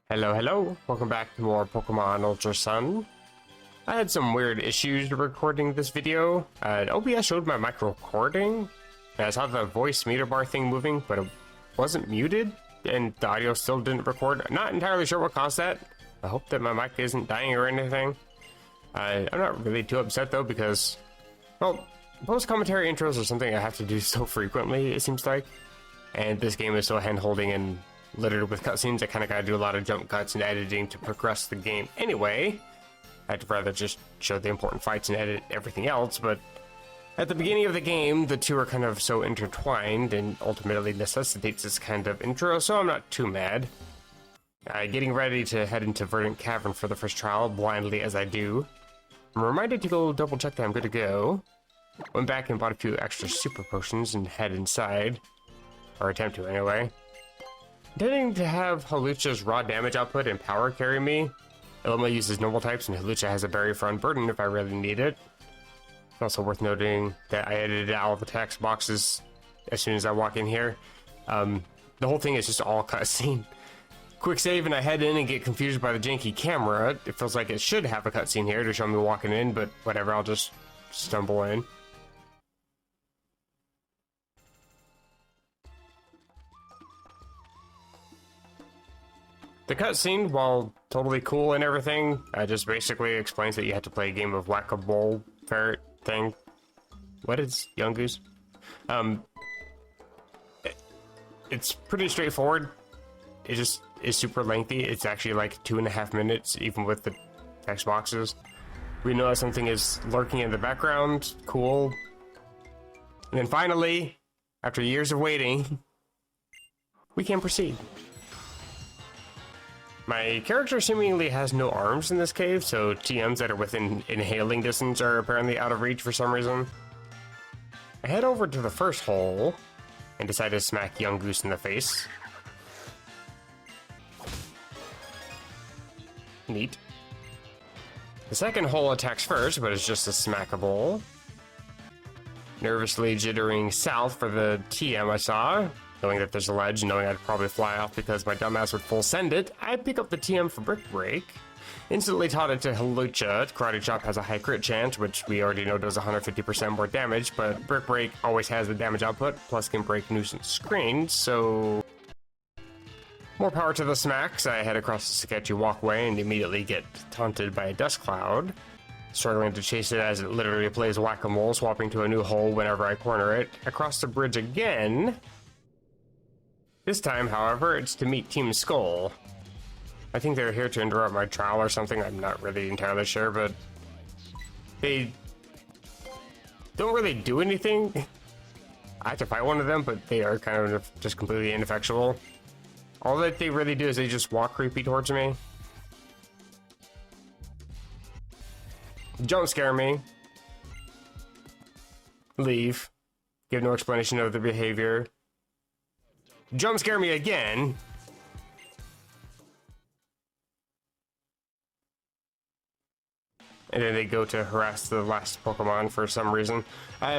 Hello, hello. Welcome back to more Pokemon Ultra Sun. I had some weird issues recording this video. OBS showed my mic recording. I saw the voice meter bar thing moving, but it wasn't muted, and the audio still didn't record. Not entirely sure what caused that. I hope that my mic isn't dying or anything. I'm not really too upset though, because, well, post-commentary intros are something I have to do so frequently, it seems like. And this game is so hand-holding and littered with cutscenes, I kind of got to do a lot of jump cuts and editing to progress the game anyway. I'd rather just show the important fights and edit everything else, but at the beginning of the game, the two are kind of so intertwined and ultimately necessitates this kind of intro, so I'm not too mad. Getting ready to head into Verdant Cavern for the first trial, blindly as I do. I'm reminded to go double check that I'm good to go. Went back and bought a few extra super potions and head inside. Or attempt to anyway. Intending to have Hawlucha's raw damage output and power carry me. Ilma uses normal types and Hawlucha has a berry for unburden if I really need it. It's also worth noting that I edited out all the text boxes as soon as I walk in here. The whole thing is just all cutscene. Quick save and I head in and get confused by the janky camera. It feels like it should have a cutscene here to show me walking in, but whatever, I'll just stumble in. The cutscene, while totally cool and everything, just basically explains that you have to play a game of whack-a-mole ferret thing. What is Young Goose? It's pretty straightforward. It just is super lengthy. It's actually like 2.5 minutes, even with the text boxes. We know that something is lurking in the background. Cool. And then finally, after years of waiting, we can proceed. My character seemingly has no arms in this cave, so TMs that are within inhaling distance are apparently out of reach for some reason. I head over to the first hole and decide to smack Young Goose in the face. Neat. The second hole attacks first, but it's just a smackable. Nervously jittering south for the TM I saw. Knowing that there's a ledge, knowing I'd probably fly off because my dumbass would full send it, I pick up the TM for Brick Break. Instantly taught it to Hawlucha. Karate Chop has a high crit chance, which we already know does 150% more damage, but Brick Break always has the damage output, plus can break nuisance screens, so... More power to the smacks. I head across the sketchy walkway and immediately get taunted by a dust cloud. Struggling to chase it as it literally plays whack-a-mole, swapping to a new hole whenever I corner it. Across the bridge again. This time, however, it's to meet Team Skull. I think they're here to interrupt my trial or something, I'm not really entirely sure, but they don't really do anything. I have to fight one of them, but they are kind of just completely ineffectual. All that they really do is they just walk creepy towards me. Jump scare me. Leave. Give no explanation of their behavior. Jump scare me again. And then they go to harass the last Pokemon for some reason.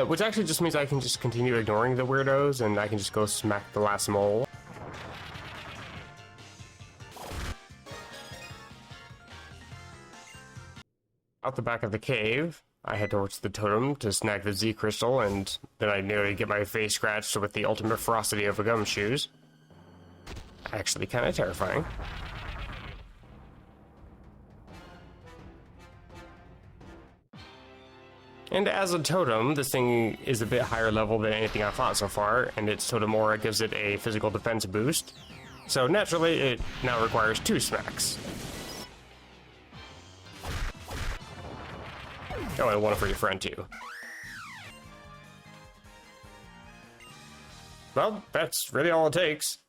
Which actually just means I can just continue ignoring the weirdos and I can just go smack the last mole. Out the back of the cave, I head towards the totem to snag the Z crystal, and then I nearly get my face scratched with the ultimate ferocity of a gumshoes. Actually kind of terrifying. And as a totem, this thing is a bit higher level than anything I've fought so far, and its totem aura gives it a physical defense boost. So naturally, it now requires 2 smacks. Oh, and one for your friend too. Well, that's really all it takes.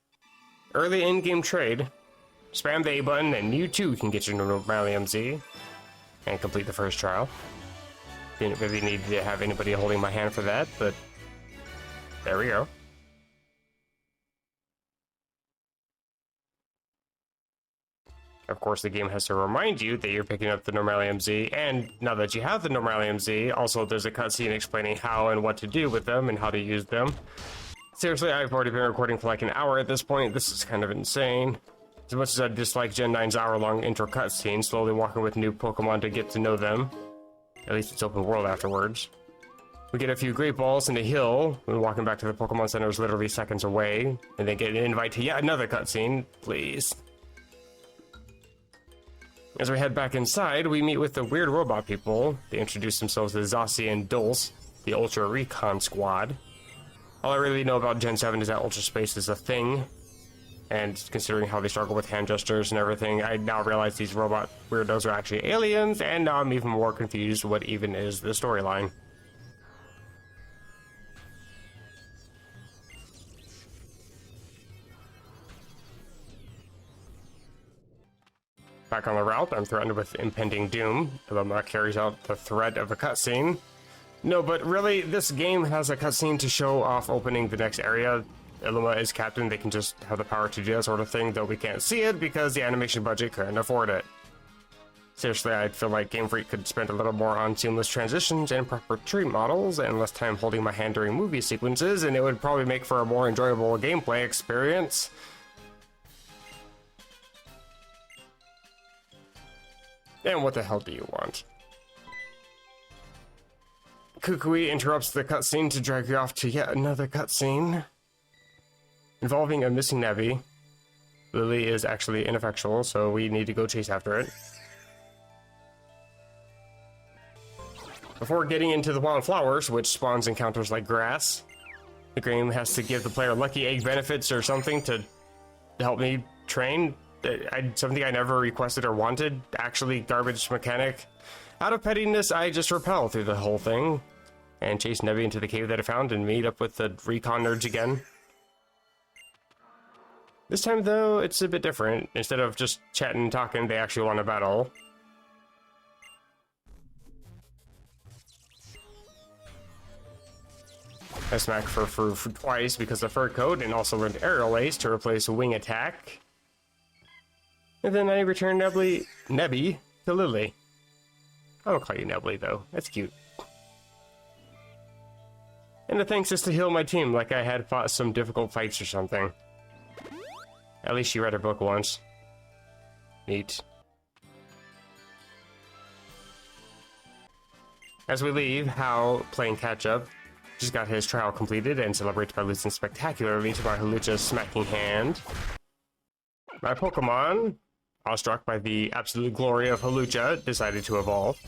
Early in-game trade. Spam the A button and you too can get your Normalium Z. And complete the first trial. Didn't really need to have anybody holding my hand for that, but there we go. Of course, the game has to remind you that you're picking up the Normalium Z, and now that you have the Normalium Z, also there's a cutscene explaining how and what to do with them and how to use them. Seriously, I've already been recording for like an hour at this point. This is kind of insane. As much as I dislike Gen 9's hour-long intro cutscene, slowly walking with new Pokemon to get to know them. At least it's open world afterwards. We get a few Great Balls and a hill when walking back to the Pokemon Center is literally seconds away, and then get an invite to yet another cutscene, please. As we head back inside, we meet with the weird robot people. They introduce themselves as Zossie and Dulce, the Ultra Recon Squad. All I really know about Gen 7 is that Ultra Space is a thing, and considering how they struggle with hand gestures and everything, I now realize these robot weirdos are actually aliens, and now I'm even more confused what even is the storyline. Back on the route, I'm threatened with impending doom. Illuma carries out the threat of a cutscene. No, but really, this game has a cutscene to show off opening the next area. Illuma is captain, they can just have the power to do that sort of thing, though we can't see it because the animation budget couldn't afford it. Seriously, I feel like Game Freak could spend a little more on seamless transitions and proper tree models, and less time holding my hand during movie sequences, and it would probably make for a more enjoyable gameplay experience. And what the hell do you want? Kukui interrupts the cutscene to drag you off to yet another cutscene involving a missing Nebby. Lily is actually ineffectual, so we need to go chase after it. Before getting into the wildflowers, which spawns encounters like grass, the game has to give the player lucky egg benefits or something to help me train. Something I never requested or wanted. Actually, garbage mechanic. Out of pettiness, I just repel through the whole thing and chase Nebby into the cave that I found and meet up with the recon nerds again. This time, though, it's a bit different. Instead of just chatting and talking, they actually want to battle. I smacked for twice because of fur coat, and also learned aerial ace to replace wing attack. And then I returned Nebby to Lily. I don't call you Nebby though, that's cute. And the thanks is to heal my team like I had fought some difficult fights or something. At least she read her book once. Neat. As we leave, Hal, playing catch-up, just got his trial completed and celebrates by losing spectacularly to my Hawlucha's smacking hand. My Pokemon, awestruck by the absolute glory of Hawlucha, decided to evolve.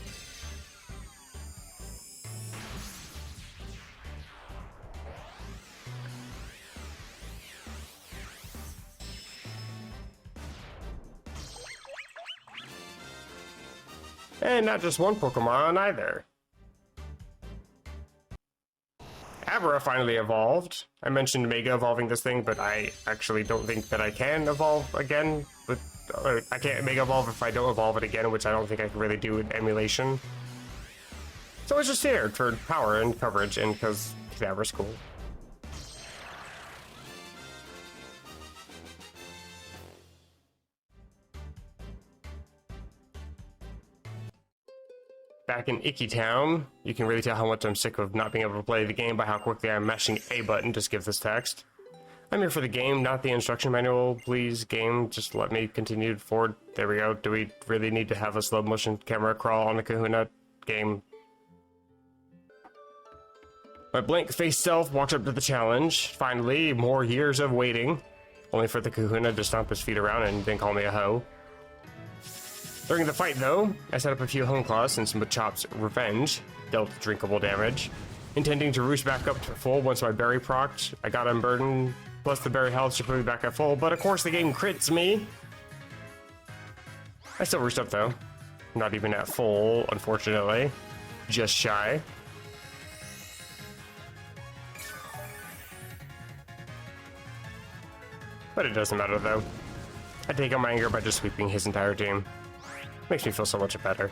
And not just one Pokemon either. Abra finally evolved. I mentioned Mega evolving this thing, but I actually don't think that I can evolve again. I can't Mega evolve if I don't evolve it again, which I don't think I can really do in emulation. So it's just here for power and coverage, and because Abra's cool. Back in Icky Town, you can really tell how much I'm sick of not being able to play the game by how quickly I'm mashing A button to skip this text. I'm here for the game, not the instruction manual. Please, game, just let me continue forward. There we go. Do we really need to have a slow motion camera crawl on the Kahuna? Game. My blank-faced self walks up to the challenge. Finally, more years of waiting. Only for the Kahuna to stomp his feet around and then call me a hoe. During the fight, though, I set up a few home claws and some Machop's revenge, dealt drinkable damage. Intending to roost back up to full once my berry procced, I got unburdened, plus the berry health should put me back at full, but of course the game crits me! I still roost up though. Not even at full, unfortunately. Just shy. But it doesn't matter though. I take out my anger by just sweeping his entire team. Makes me feel so much better.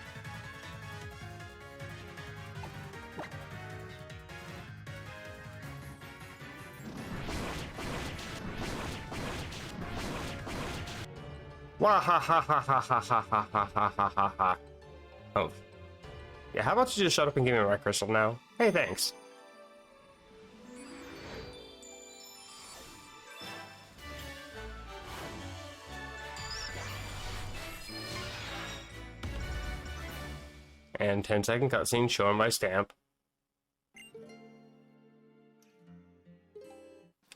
Wah ha ha ha ha ha ha ha ha ha ha ha ha. Oh. Yeah, how about you just shut up and give me my crystal now? Hey, thanks. and 10-second cutscene showing my stamp.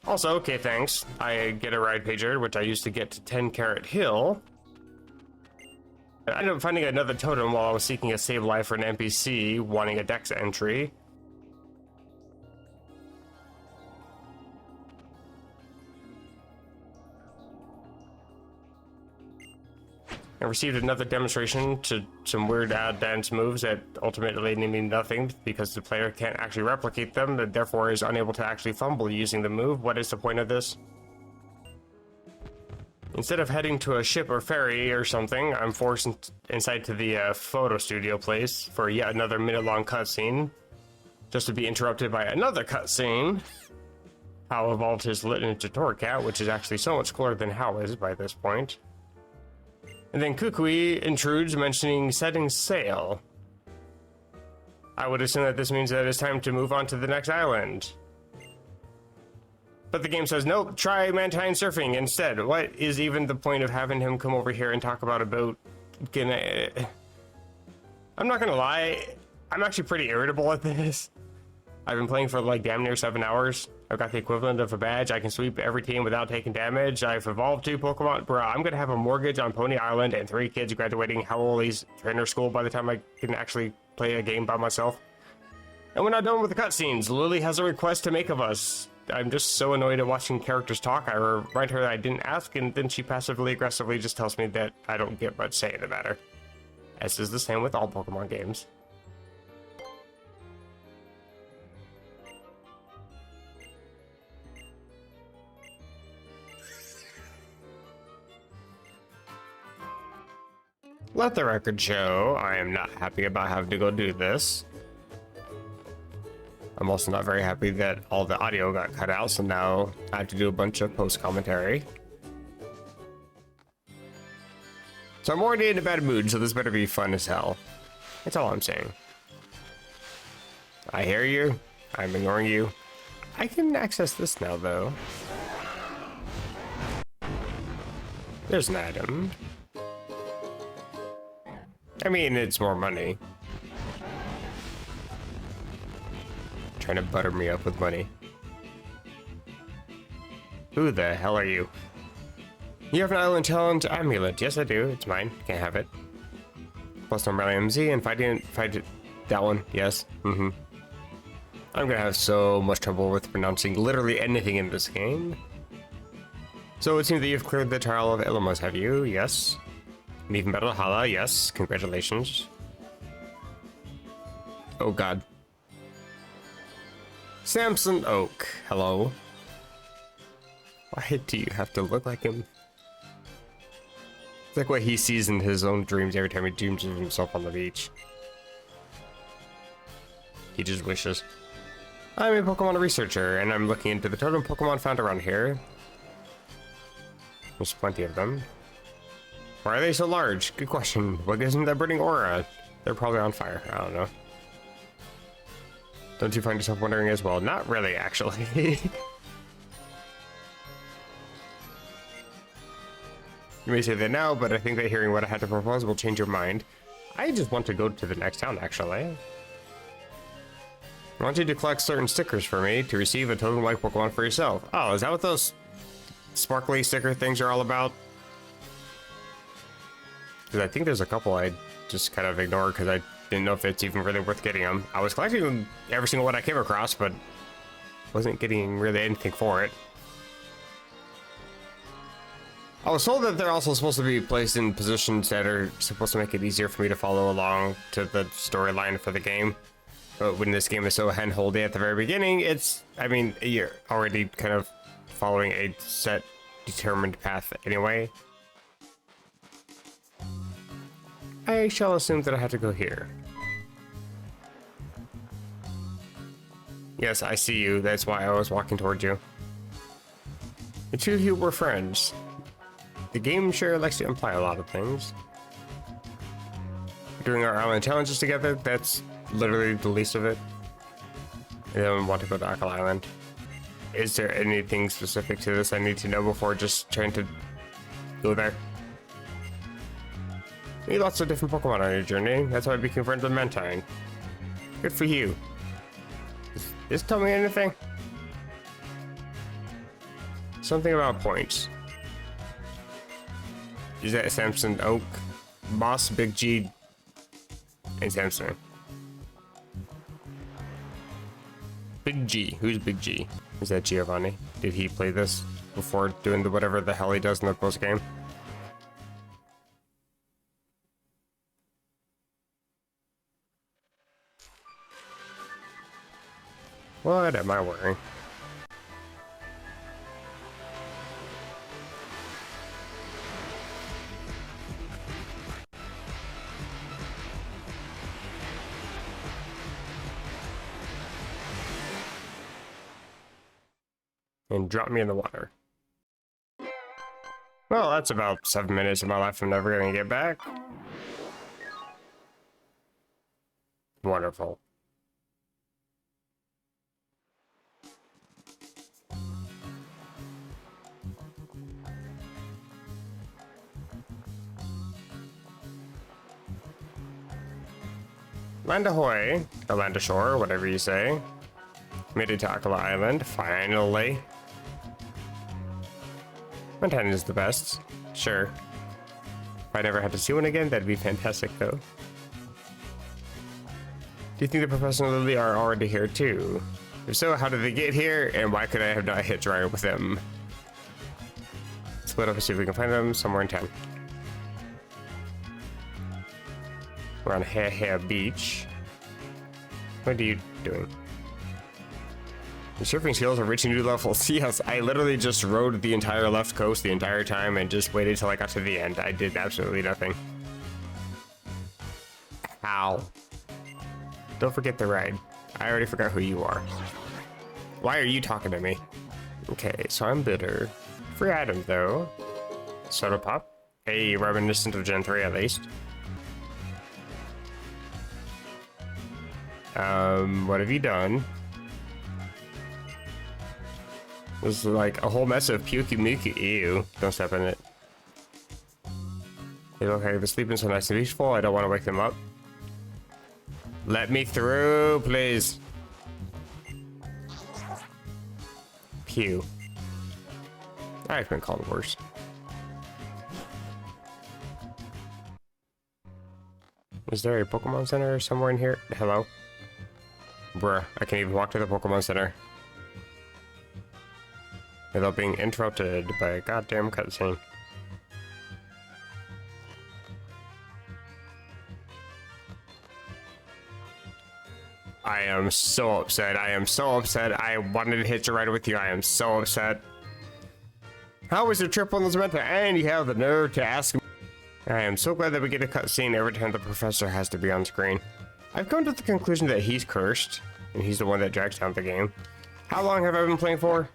Also, okay, thanks. I get a ride pager, which I used to get to 10 Carrot Hill. I ended up finding another totem while I was seeking a save life for an NPC wanting a dex entry. I received another demonstration to some weird dance moves that ultimately mean nothing because the player can't actually replicate them and therefore is unable to actually fumble using the move. What is the point of this? Instead of heading to a ship or ferry or something, I'm forced inside to the photo studio place for yet another minute-long cutscene, just to be interrupted by another cutscene. Hal evolved his lit into Torcat, which is actually so much cooler than Hal is by this point. And then Kukui intrudes, mentioning setting sail. I would assume that this means that it's time to move on to the next island. But the game says, nope, try Mantine surfing instead. What is even the point of having him come over here and talk about a boat? I'm not gonna lie, I'm actually pretty irritable at this. I've been playing for like damn near 7 hours. I've got the equivalent of a badge. I can sweep every team without taking damage. I've evolved 2 Pokemon. Bruh, I'm gonna have a mortgage on Pony Island and 3 kids graduating Howley's trainer school by the time I can actually play a game by myself. And we're not done with the cutscenes. Lily has a request to make of us. I'm just so annoyed at watching characters talk. I remind her that I didn't ask, and then she passively aggressively just tells me that I don't get much say in the matter. As is the same with all Pokemon games. Let the record show, I am not happy about having to go do this. I'm also not very happy that all the audio got cut out, so now I have to do a bunch of post-commentary. So I'm already in a bad mood, so this better be fun as hell. That's all I'm saying. I hear you. I'm ignoring you. I can access this now, though. There's an item. I mean, it's more money. Trying to butter me up with money. Who the hell are you? You have an island challenge amulet. Yes, I do. It's mine. Can't have it. Plus normally MZ and fight it. That one. Yes. I'm gonna have so much trouble with pronouncing literally anything in this game. So it seems that you've cleared the trial of Illumas, have you? Yes. And even better, Hala. Yes. Congratulations. Oh god. Samson Oak, hello. Why do you have to look like him? It's like what he sees in his own dreams every time he dreams of himself on the beach. He just wishes. I'm a Pokemon researcher, and I'm looking into the totem Pokemon found around here. There's plenty of them. Why are they so large? Good question. What gives them that burning aura? They're probably on fire. I don't know. Don't you find yourself wondering as well? Not really, actually. You may say that now, but I think that hearing what I had to propose will change your mind. I just want to go to the next town, actually. I want you to collect certain stickers for me to receive a totem-like Pokemon for yourself. Oh, is that what those sparkly sticker things are all about? Because I think there's a couple I just kind of ignored because I didn't know if it's even really worth getting them. I was collecting every single one I came across, but wasn't getting really anything for it. I was told that they're also supposed to be placed in positions that are supposed to make it easier for me to follow along to the storyline for the game. But when this game is so handholdy at the very beginning, it's, I mean, you're already kind of following a set, determined path anyway. I shall assume that I have to go here. Yes, I see you. That's why I was walking towards you. The two of you were friends. The game sure likes to imply a lot of things. Doing our island challenges together, that's literally the least of it. I don't want to go to Akal Island. Is there anything specific to this I need to know before just trying to go there? Meet lots of different Pokemon on your journey. That's why I became friends with Mentine. Good for you. Does this tell me anything? Something about points. Is that Samson Oak? Boss, Big G, and Samson. Big G. Who's Big G? Is that Giovanni? Did he play this before doing the whatever the hell he does in the post game? What am I wearing? And drop me in the water. Well, that's about 7 minutes of my life I'm never gonna get back. Wonderful. Land ahoy, or land ashore, whatever you say. Made it to Akala Island, finally. Mentine is the best, sure. If I never had to see one again, that'd be fantastic though. Do you think the Professor and Lily are already here too? If so, how did they get here, and why could I have not hitched a ride with them? Split up and see if we can find them somewhere in town. We're on Hair Beach. What are you doing? The surfing skills are reaching new levels. Yes, I literally just rode the entire left coast the entire time and just waited till I got to the end. I did absolutely nothing. Ow. Don't forget the ride. I already forgot who you are. Why are you talking to me? Okay, so I'm bitter. Free item though. Soda pop. A reminiscent of Gen 3 at least. What have you done? This is like a whole mess of pukey mookie. Ew, don't step in it. Hey, okay, they're sleeping so nice and peaceful. I don't want to wake them up. Let me through, please. Pew. I've been called worse. Is there a Pokemon Center somewhere in here? Hello? Bruh, I can't even walk to the Pokemon Center without being interrupted by a goddamn cutscene. I am so upset. I am so upset. I wanted to hitch a ride with you. I am so upset. How was your trip on the Samantha? And you have the nerve to ask me. I am so glad that we get a cutscene every time the professor has to be on screen. I've come to the conclusion that he's cursed, and he's the one that drags down the game. How long have I been playing for?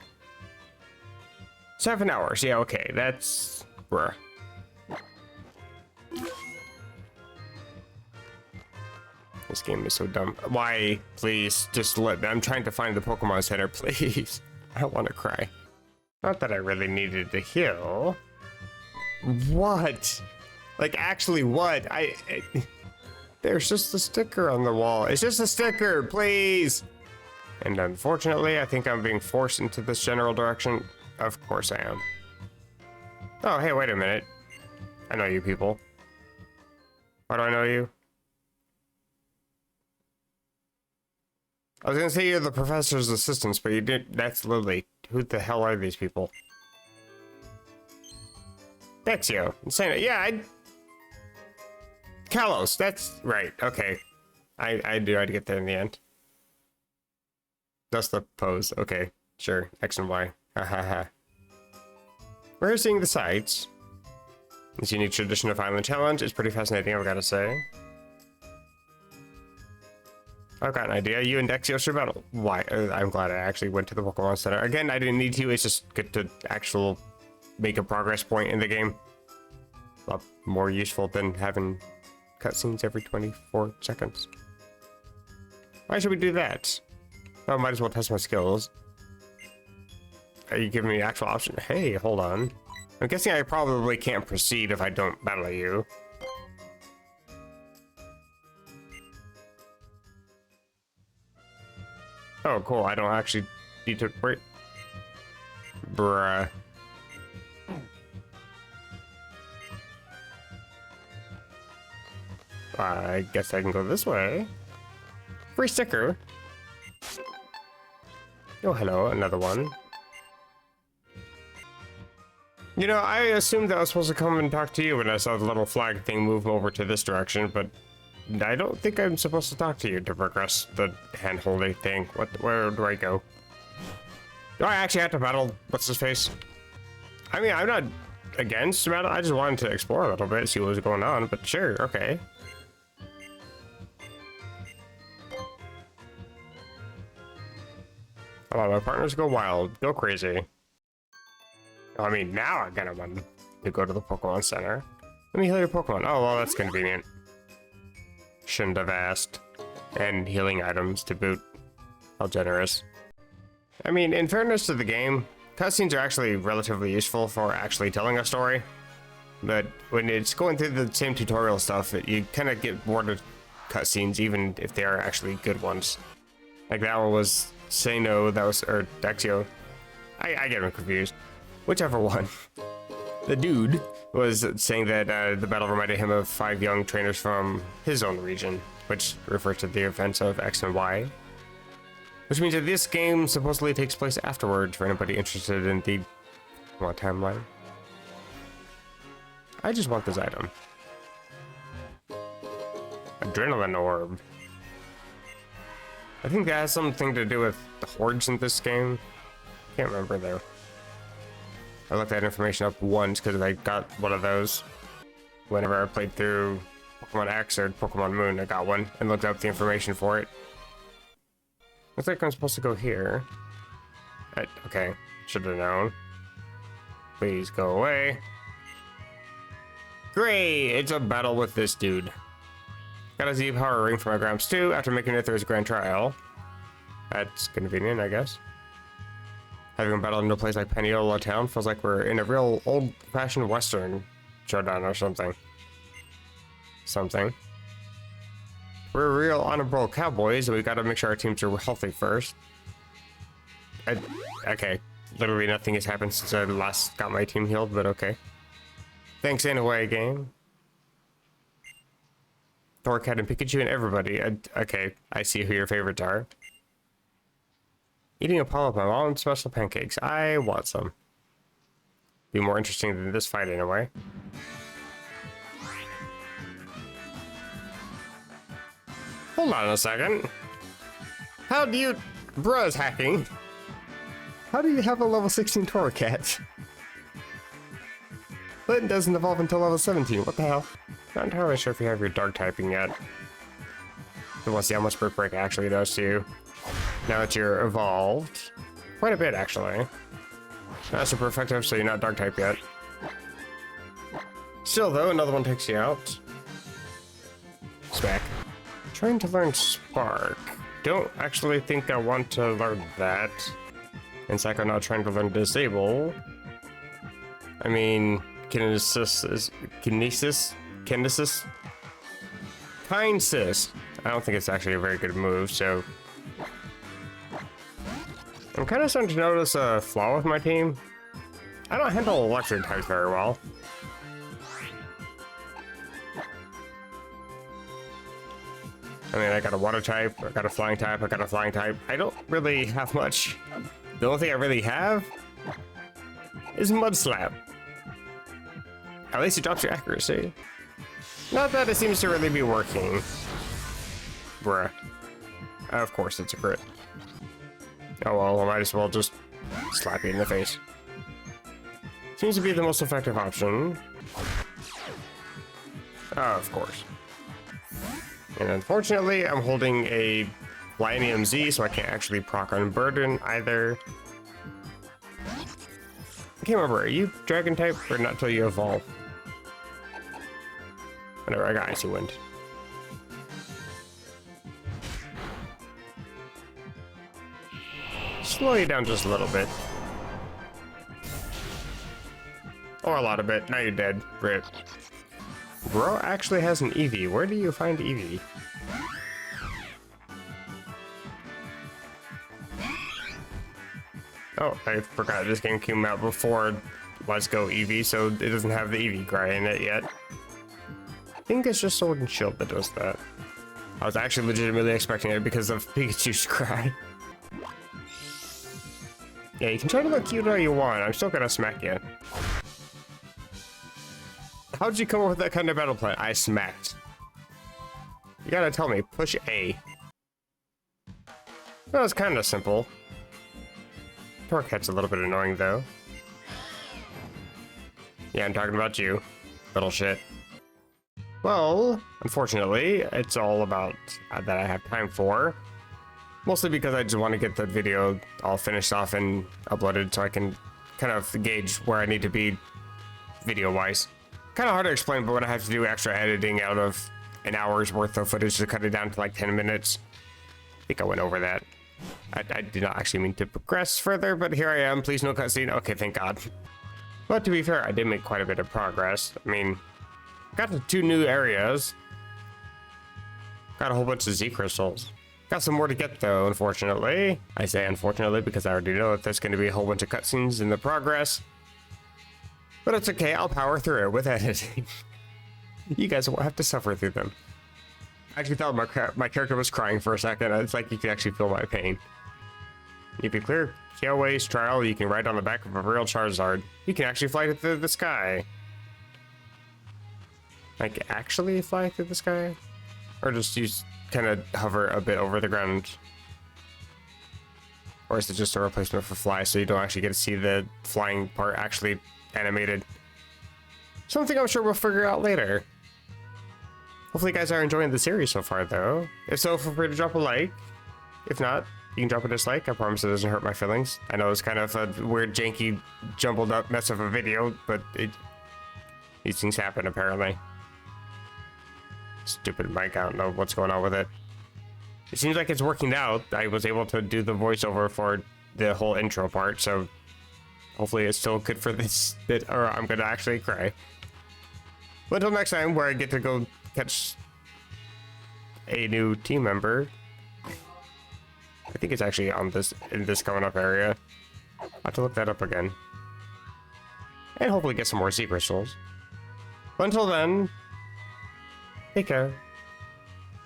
7 hours. Yeah, okay. That's... bruh. This game is so dumb. Why? Please, just let me. I'm trying to find the Pokemon Center, please. I want to cry. Not that I really needed to heal. What? Like, actually, what? There's just a sticker on the wall. It's just a sticker, please. And unfortunately, I think I'm being forced into this general direction. Of course I am. Oh, hey, wait a minute. I know you people. Why do I know you? I was gonna say you're the professor's assistants, but you did. That's Lily. Who the hell are these people? Dexio. Insane. Yeah, Kalos. That's right. Okay. I do. I'd get there in the end. That's the pose. Okay. Sure. X and Y. Ha ha ha. We're seeing the sights. This unique tradition of Island Challenge is pretty fascinating, I've got to say. I've got an idea. You and Dexio should battle. Why? I'm glad I actually went to the Pokemon Center. Again, I didn't need to. It's just good to make a progress point in the game. A lot more useful than having cutscenes every 24 seconds. Why should we do that? Oh, might as well test my skills. Are you giving me an actual option? Hey, hold on. I'm guessing I probably can't proceed if I don't battle you. Oh, cool. I don't actually need to wait. Bruh. I guess I can go this way. Free sticker. Oh, hello, another one. You know, I assumed that I was supposed to come and talk to you when I saw the little flag thing move over to this direction, but I don't think I'm supposed to talk to you to progress the hand-holding thing. Where do I go? Do I actually have to battle what's-his-face? I mean, I'm not against battle. I just wanted to explore a little bit, see what was going on, but sure, okay. Allow my partners go wild, go crazy. I mean, now I kind of want to go to the Pokemon Center. Let me heal your Pokemon. Oh, well, that's convenient. Shouldn't have asked. And healing items to boot. How generous. I mean, in fairness to the game, cutscenes are actually relatively useful for actually telling a story. But when it's going through the same tutorial stuff, you kind of get bored of cutscenes, even if they are actually good ones. Like that one was Say No, that was, or Dexio. I get them confused. Whichever one. The dude was saying that the battle reminded him of 5 young trainers from his own region, which refers to the events of X and Y. Which means that this game supposedly takes place afterwards for anybody interested in the timeline. I just want this item. Adrenaline orb. I think that has something to do with the hordes in this game. Can't remember though. I looked that information up once because I got one of those. Whenever I played through Pokemon X or Pokemon Moon, I got one and looked up the information for it. Looks like I'm supposed to go here. Okay, should have known. Please go away. Great! It's a battle with this dude. Got a Z power ring for my Gramps too after making it through his grand trial. That's convenient, I guess. Having a battle in a place like Paniolo Town feels like we're in a real old-fashioned Western showdown or something. We're real honorable cowboys, and we gotta make sure our teams are healthy first. Okay, literally nothing has happened since I last got my team healed, but okay. Thanks anyway, game. Torcat and Pikachu and everybody. Okay, I see who your favorites are. Eating a palm of my mom's special pancakes. I want some. Be more interesting than this fight anyway. Hold on a second. How do you... Bruh's hacking. How do you have a level 16 Torcat? Litten doesn't evolve until level 17. What the hell? Not entirely sure if you have your dark typing yet. I want to see how much Brick Break actually does to you. Now that you're evolved. Quite a bit, actually. Not super effective, so you're not dark type yet. Still, though, another one takes you out. Smack. Trying to learn Spark. Don't actually think I want to learn that. In fact, I'm not trying to learn Disable. I mean, Kinesis. Kind Sis. I don't think it's actually a very good move, so... I'm kind of starting to notice a flaw with my team. I don't handle electric types very well. I mean, I got a water type, I got a flying type, I got a flying type. I don't really have much. The only thing I really have is Mud Slap. At least it drops your accuracy. Not that it seems to really be working. Bruh. Of course it's a crit. Oh well, I might as well just slap you in the face. Seems to be the most effective option. Oh, of course. And unfortunately, I'm holding a Lionium Z, so I can't actually proc on Burden either. I can't remember, are you Dragon type or not till you evolve? Whatever, I got Icy Wind. Slow you down just a little bit. Or a lot of it. Now you're dead. Rip. Bro actually has an Eevee. Where do you find Eevee? Oh, I forgot this game came out before Let's Go Eevee, so it doesn't have the Eevee cry in it yet. I think it's just Sword and Shield that does that. I was actually legitimately expecting it because of Pikachu's cry. Yeah, you can try to look cute all you want. I'm still gonna smack you. How'd you come up with that kind of battle plan? I smacked. You gotta tell me. Push A. That was kind of simple. Torquet's a little bit annoying, though. Yeah, I'm talking about you. Little shit. Well, unfortunately, it's all about that I have time for. Mostly because I just want to get the video all finished off and uploaded so I can kind of gauge where I need to be video-wise. Kind of hard to explain, but when I have to do extra editing out of an hour's worth of footage to cut it down to like 10 minutes. I think I went over that. I did not actually mean to progress further, but here I am. Please no cutscene. Okay, thank God. But to be fair, I did make quite a bit of progress. I mean, got to 2 new areas. Got a whole bunch of Z crystals. Got some more to get though, unfortunately. I say unfortunately because I already know that there's going to be a whole bunch of cutscenes in the progress. But it's okay, I'll power through it with editing. You guys won't have to suffer through them. I actually thought my character was crying for a second. It's like you can actually feel my pain. If you clear Kiawe's trial, you can ride on the back of a real Charizard. You can actually fly through the sky. Like, actually fly through the sky? Or just use kind of hover a bit over the ground? Or is it just a replacement for fly so you don't actually get to see the flying part actually animated? Something I'm sure we'll figure out later. Hopefully you guys are enjoying the series so far though. If so, feel free to drop a like. If not, you can drop a dislike. I promise it doesn't hurt my feelings. I know it's kind of a weird, janky, jumbled up mess of a video, but these things happen apparently. Stupid mic, I don't know what's going on with it. It seems like it's working out. I was able to do the voiceover for the whole intro part, so hopefully it's still good for this bit, or I'm gonna actually cry. But until next time, where I get to go catch a new team member. I think it's actually on this, in this coming up area. I'll have to look that up again. And hopefully get some more Z crystals. But until then, take care.